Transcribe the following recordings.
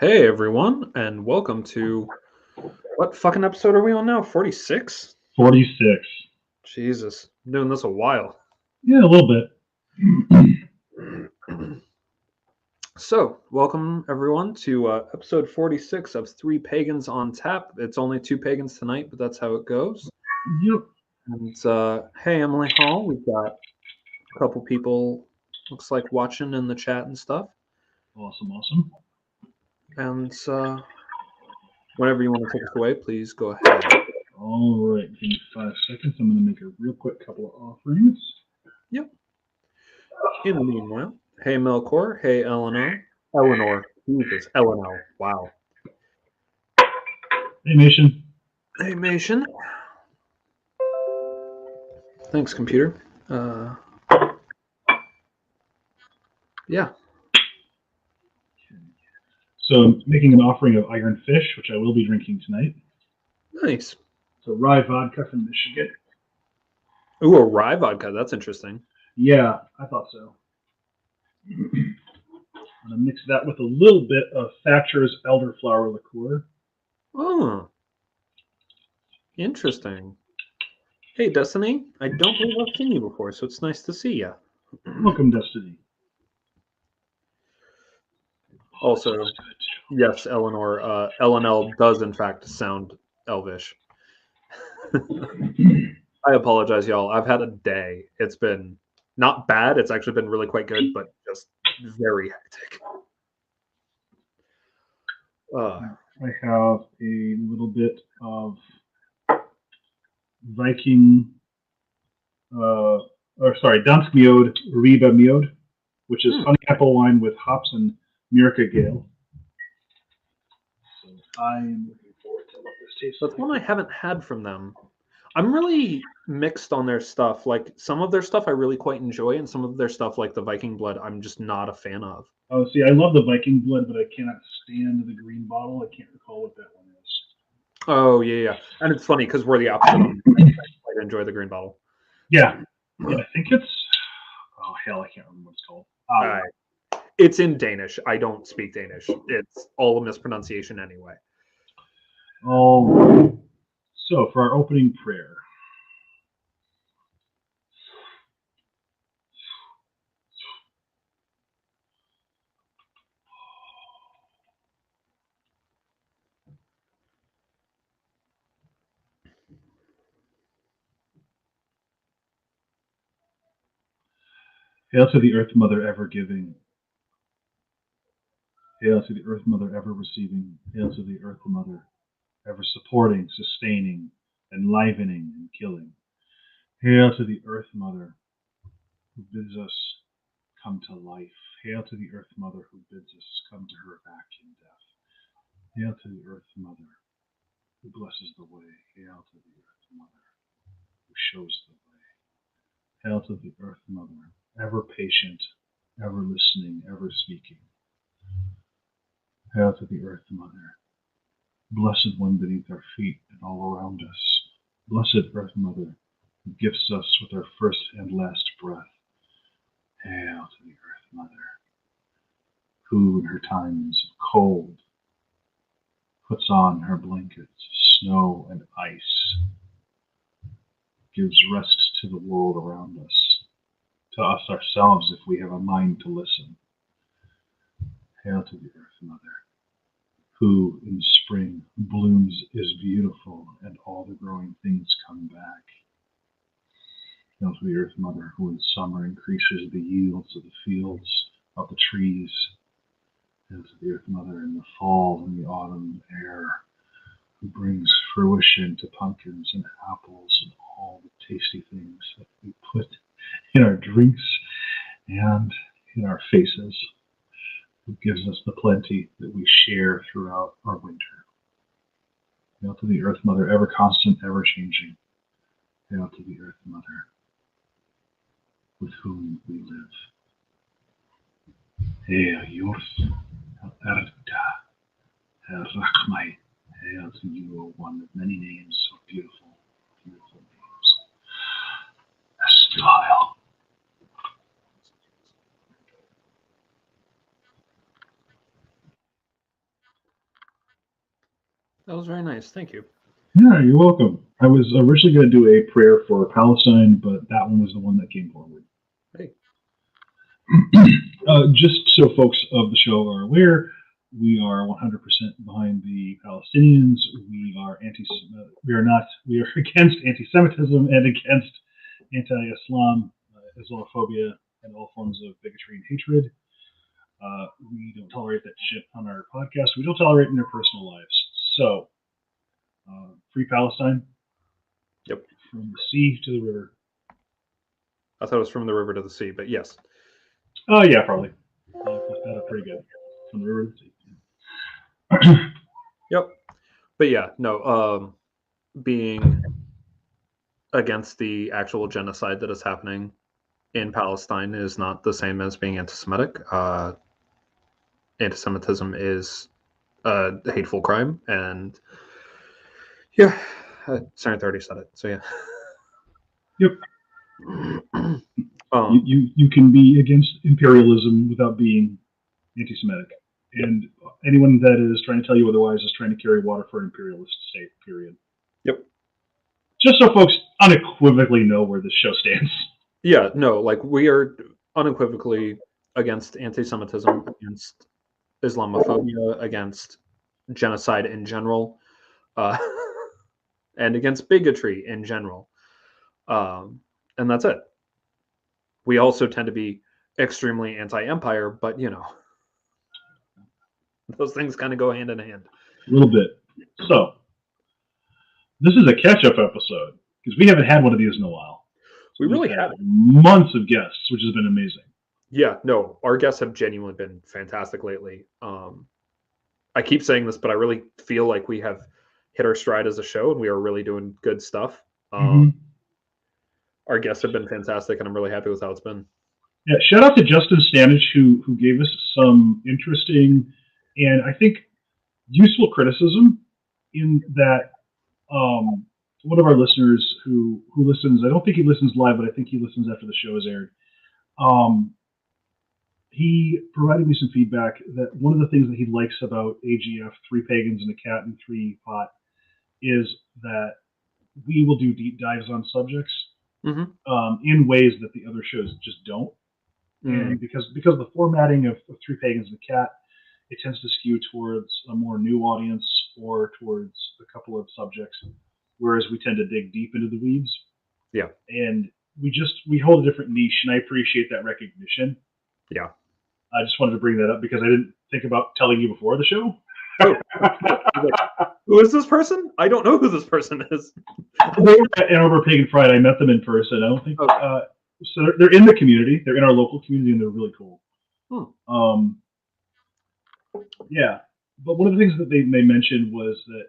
Hey everyone, and welcome to what fucking episode are we on now? 46? 46. Jesus, I'm doing this a while. Yeah, a little bit. So, welcome everyone to episode 46 of Three Pagans on Tap. It's only two pagans tonight, but that's how it goes. Yep. And hey, Emily Hall, we've got a couple people, looks like, watching in the chat and stuff. Awesome. And whenever you want to take us away, please go ahead. All right, give me 5 seconds. I'm going to make a real quick couple of offerings. Yep. In the meanwhile, hey Melkor, hey Eleanor, Jesus, Eleanor, wow. Hey, Nation. Hey Mation. Thanks, computer. Yeah. So I'm making an offering of iron fish, which I will be drinking tonight. Nice. So rye vodka from Michigan. Ooh, a rye vodka. That's interesting. Yeah, I thought so. I'm going to mix that with a little bit of Thatcher's elderflower liqueur. Oh, interesting. Hey, Destiny. I don't believe I've seen you before, so it's nice to see you. Welcome, Destiny. Also, yes, Eleanor. Elenel does in fact sound elvish. I apologize, y'all. I've had a day. It's been not bad. It's actually been really quite good, but just very hectic. I have a little bit of Viking, Dansk Miod, Riba Miod, which is honey apple wine with hops and Murica Gale. So I am looking forward to what this tastes That's like. one I haven't had from them. I'm really mixed on their stuff. Like some of their stuff I really quite enjoy, and some of their stuff, like the Viking Blood, I'm just not a fan of. Oh, see, I love the Viking Blood, but I cannot stand the green bottle. I can't recall what that one is. Oh yeah. And it's funny because we're the opposite. I quite enjoy the green bottle. Yeah, I think it's. Oh hell, I can't remember what it's called. It's in Danish. I don't speak Danish. It's all a mispronunciation anyway. Oh, so for our opening prayer. Hail to the Earth Mother ever giving. Hail to the Earth Mother ever receiving. Hail to the Earth Mother ever supporting, sustaining, enlivening, and killing. Hail to the Earth Mother who bids us come to life. Hail to the Earth Mother who bids us come to her back in death. Hail to the Earth Mother who blesses the way. Hail to the Earth Mother who shows the way. Hail to the Earth Mother, ever patient, ever listening, ever speaking. Hail to the Earth Mother, blessed one beneath our feet and all around us. Blessed Earth Mother, who gifts us with our first and last breath. Hail to the Earth Mother, who in her times of cold puts on her blankets of snow and ice, gives rest to the world around us, to us ourselves if we have a mind to listen. Hail to the Earth Mother, who in spring blooms is beautiful and all the growing things come back. Hail to the Earth Mother, who in summer increases the yields of the fields, of the trees. Hail to the Earth Mother in the fall and the autumn air, who brings fruition to pumpkins and apples and all the tasty things that we put in our drinks and in our faces, who gives us the plenty that we share throughout our winter. Hail to the Earth Mother, ever constant, ever changing. Hail to the Earth Mother, with whom we live. Hail Yorth, Hail Erda, Hail Rachmai. Hail to you, O one of many names, so beautiful, beautiful names. Estvile. That was very nice. Thank you. Yeah, you're welcome. I was originally going to do a prayer for Palestine, but that one was the one that came forward. Hey. Just so folks of the show are aware, we are 100% behind the Palestinians. We are we are not. We are against anti-Semitism and against anti-Islam, Islamophobia, and all forms of bigotry and hatred. We don't tolerate that shit on our podcast. We don't tolerate it in our personal lives. So, free Palestine. Yep. From the sea to the river. I thought it was from the river to the sea, but yes. Oh yeah, probably. That's pretty good. From the river to the sea. Yep. But yeah, no. Being against the actual genocide that is happening in Palestine is not the same as being anti-Semitic. Anti-Semitism is a hateful crime, and yeah, Sarenth already said it. So yeah. Yep. You can be against imperialism without being anti-Semitic, and anyone that is trying to tell you otherwise is trying to carry water for an imperialist state. Period. Yep. Just so folks unequivocally know where this show stands. Yeah, no, like we are unequivocally against anti-Semitism, against Islamophobia, against genocide in general, and against bigotry in general. And that's it. We also tend to be extremely anti-empire, but you know, those things kind of go hand in hand. A little bit. So, this is a catch-up episode because we haven't had one of these in a while. So we really haven't. Months of guests, which has been amazing. Yeah, no, our guests have genuinely been fantastic lately. I keep saying this, but I really feel like we have hit our stride as a show, and we are really doing good stuff. Our guests have been fantastic, and I'm really happy with how it's been. Yeah, shout out to Justin Stanich who gave us some interesting and I think useful criticism in that one of our listeners who listens, I don't think he listens live, but I think he listens after the show is aired. He provided me some feedback that one of the things that he likes about AGF, 3 Pagans and a Cat and 3 Pot, is that we will do deep dives on subjects in ways that the other shows just don't. And because of the formatting of 3 Pagans and a Cat, it tends to skew towards a more new audience or towards a couple of subjects, whereas we tend to dig deep into the weeds. Yeah. And we hold a different niche, and I appreciate that recognition. Yeah. I just wanted to bring that up because I didn't think about telling you before the show. Oh. Who is this person? I don't know who this person is. They were at Ann Arbor Pagan Pride. I met them in person. I don't think so. They're in the community. They're in our local community, and they're really cool. Yeah, but one of the things that they mentioned was that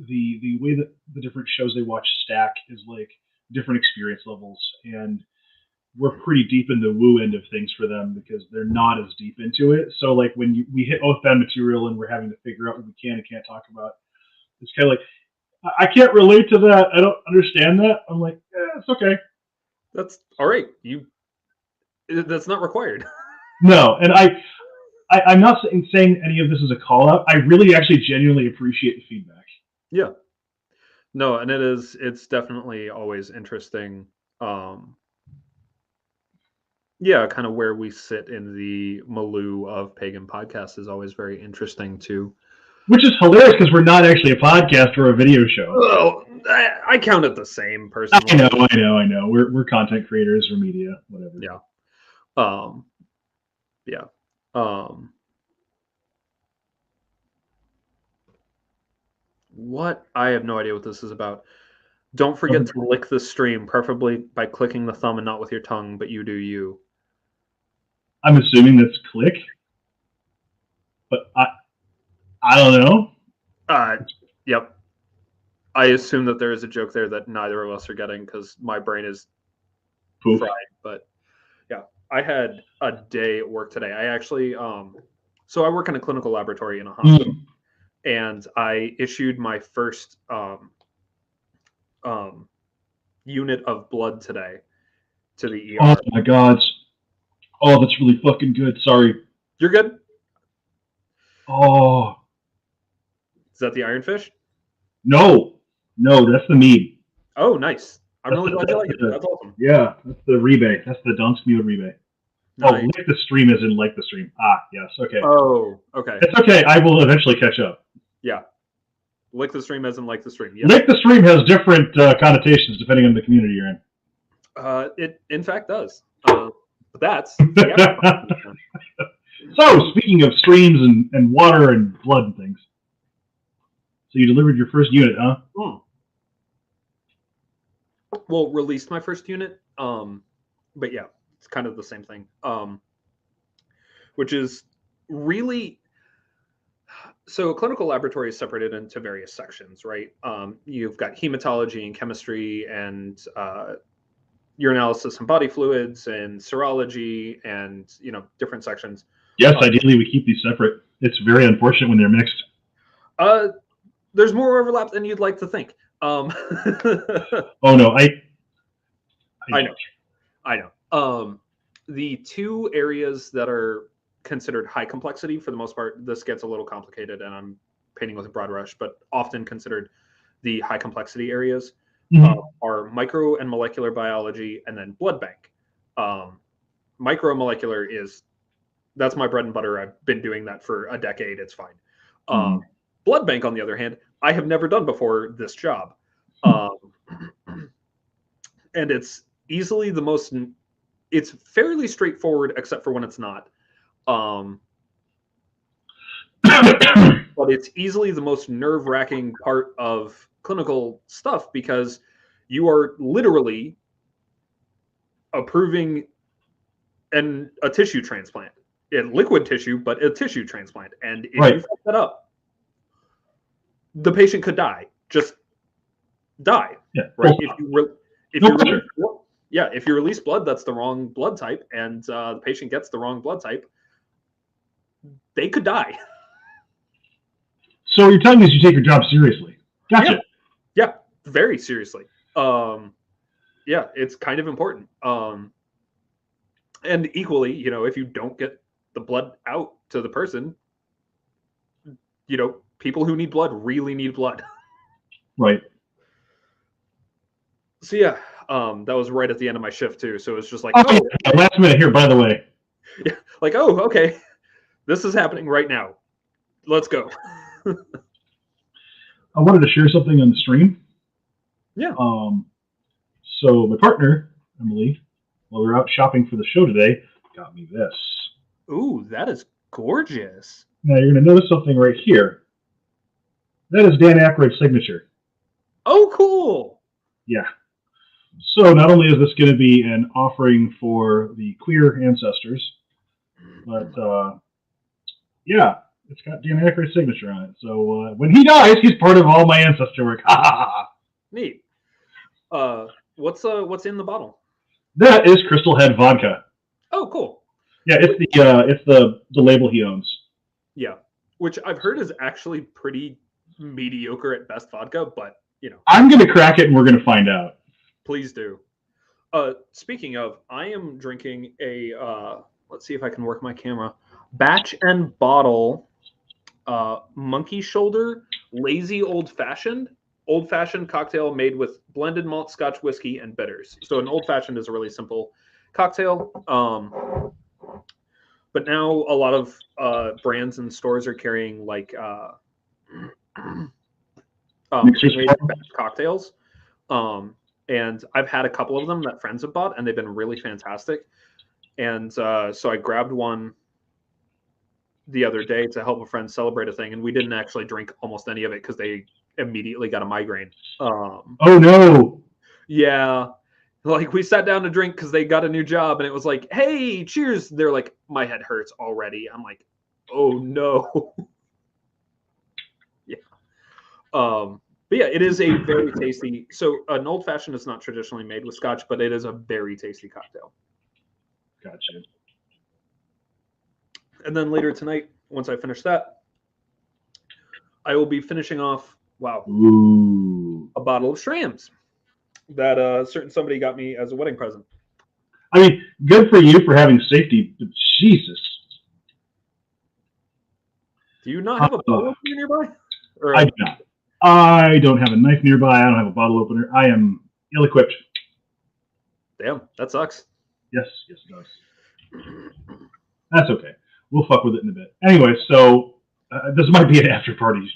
the way that the different shows they watch stack is like different experience levels, and we're pretty deep in the woo end of things for them because they're not as deep into it. So like when we hit Oathbound material and we're having to figure out what we can and can't talk about, it's kind of like, I can't relate to that. I don't understand that. I'm like, it's okay. That's all right. That's not required. No, and I'm not saying any of this is a call out. I really actually genuinely appreciate the feedback. Yeah. No, and it's definitely always interesting. Yeah, kind of where we sit in the milieu of pagan podcasts is always very interesting too. Which is hilarious because we're not actually a podcast or a video show. Well, I count it the same personally. I know. We're content creators or media, whatever. Yeah. Yeah. What? I have no idea what this is about. Don't forget to lick the stream, preferably by clicking the thumb and not with your tongue, but you do you. I'm assuming that's click, but I don't know. Yep. I assume that there is a joke there that neither of us are getting because my brain is fried. But yeah, I had a day at work today. I actually, so I work in a clinical laboratory in a hospital, and I issued my first unit of blood today to the ER. Oh my God. Oh, that's really fucking good. Sorry. You're good. Oh. Is that the ironfish? No, that's the mead. Oh, nice. I'm really glad you like it. That's awesome. Yeah, that's the rebate. That's the Danskmjöd rebate. Oh, Nice. lick the stream as in like the stream. Ah, yes, okay. Oh, okay. It's okay. I will eventually catch up. Yeah. Lick the stream as in like the stream. Yeah. Lick the stream has different connotations depending on the community you're in. It in fact does. But that's the So, speaking of streams and water and blood and things. So you delivered your first unit, huh? Well, released my first unit. But yeah, it's kind of the same thing. Which is really so a clinical laboratory is separated into various sections, right? You've got hematology and chemistry and urinalysis and body fluids and serology and different sections. Yes, ideally we keep these separate. It's very unfortunate when they're mixed. There's more overlap than you'd like to think. Oh no, I know. The two areas that are considered high complexity, for the most part, this gets a little complicated, and I'm painting with a broad brush, but often considered the high complexity areas are micro and molecular biology, and then blood bank. Micromolecular that's my bread and butter. I've been doing that for a decade. It's fine. Blood bank, on the other hand, I have never done before this job. And it's easily the most, it's fairly straightforward, except for when it's not. But it's easily the most nerve-wracking part of clinical stuff because you are literally approving a tissue transplant. Liquid tissue, but a tissue transplant. And if you fuck that up, the patient could die. Just die. Yeah. Right? If you release blood that's the wrong blood type and the patient gets the wrong blood type, they could die. So you're telling me you take your job seriously? Gotcha. Yeah, very seriously. Yeah, it's kind of important. And equally, if you don't get the blood out to the person, people who need blood really need blood. Right. So yeah, that was right at the end of my shift too. So it's just like, last minute here, by the way. Yeah, like, oh, okay, this is happening right now. Let's go. I wanted to share something on the stream. Yeah. So my partner, Emily, while we were out shopping for the show today, got me this. Ooh, that is gorgeous. Now you're going to notice something right here. That is Dan Aykroyd's signature. Oh, cool. Yeah. So not only is this going to be an offering for the queer ancestors, but yeah, it's got Dan Aykroyd's signature on it. So when he dies, he's part of all my ancestor work. Neat. What's in the bottle? That is Crystal Head vodka. Oh, cool. Yeah, it's the label he owns. Yeah, which I've heard is actually pretty mediocre at best vodka, but I'm gonna crack it and we're gonna find out. Please do. Speaking of, I am drinking a let's see if I can work my camera. Batch and bottle monkey shoulder lazy old fashioned cocktail made with blended malt Scotch whiskey and bitters. So an old fashioned is a really simple cocktail. But now a lot of brands and stores are carrying like cocktails. And I've had a couple of them that friends have bought, and they've been really fantastic. And so I grabbed one the other day to help a friend celebrate a thing, and we didn't actually drink almost any of it because they immediately got a migraine. Oh no! Yeah, like we sat down to drink because they got a new job, and it was like, "Hey, cheers!" They're like, "My head hurts already." I'm like, "Oh no!" Yeah. But yeah, it is a very tasty. So an old fashioned is not traditionally made with Scotch, but it is a very tasty cocktail. Gotcha. And then later tonight, once I finish that, I will be finishing off, a bottle of Shrams that certain somebody got me as a wedding present. I mean, good for you for having safety, but Jesus. Do you not have a bottle nearby? I do not. I don't have a knife nearby. I don't have a bottle opener. I am ill-equipped. Damn, that sucks. Yes, it does. That's okay. We'll fuck with it in a bit. Anyway, so this might be an after-party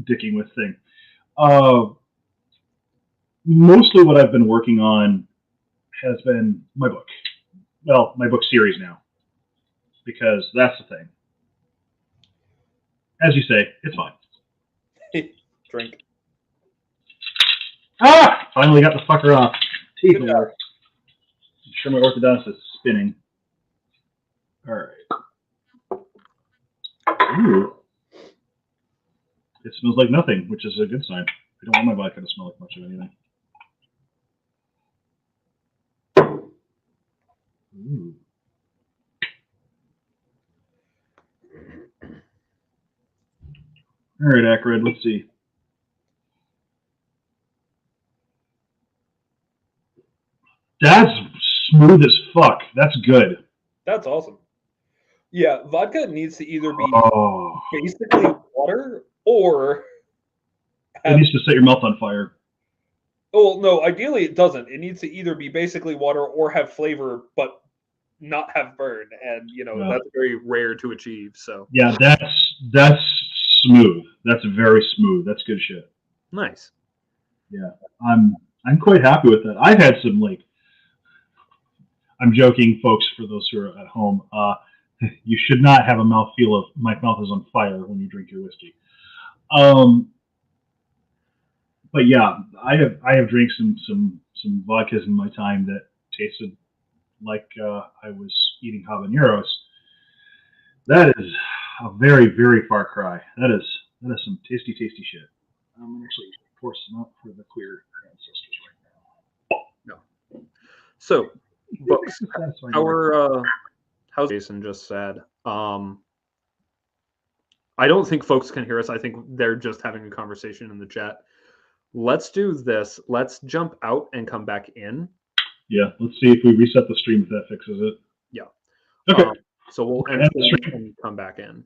dicking with thing. Mostly what I've been working on has been my book. Well, my book series now. Because that's the thing. As you say, it's fine. Drink. Ah! Finally got the fucker off. Teeth will work. I'm sure my orthodontist is spinning. Alright. Ooh. It smells like nothing, which is a good sign. I don't want my vodka to smell like much of anything. Ooh. Alright, Acrid, let's see. That's smooth as fuck. That's good. That's awesome. Yeah, vodka needs to either be basically water or it needs to set your mouth on fire. Oh, no, ideally it doesn't. It needs to either be basically water or have flavor, but not have burn. And, that's very rare to achieve. So yeah, that's smooth. That's very smooth. That's good shit. Nice. Yeah, I'm quite happy with that. I've had some I'm joking, folks, for those who are at home. You should not have a mouthfeel of my mouth is on fire when you drink your whiskey. But yeah, I have drank some vodkas in my time that tasted like I was eating habaneros. That is a very, very far cry. That is some tasty shit. I'm gonna actually pour some out for the queer ancestors right now. No. So books. How's Jason just said? I don't think folks can hear us. I think they're just having a conversation in the chat. Let's do this. Let's jump out and come back in. Yeah, let's see if we reset the stream if that fixes it. Yeah. Okay. So we'll end the stream and come back in.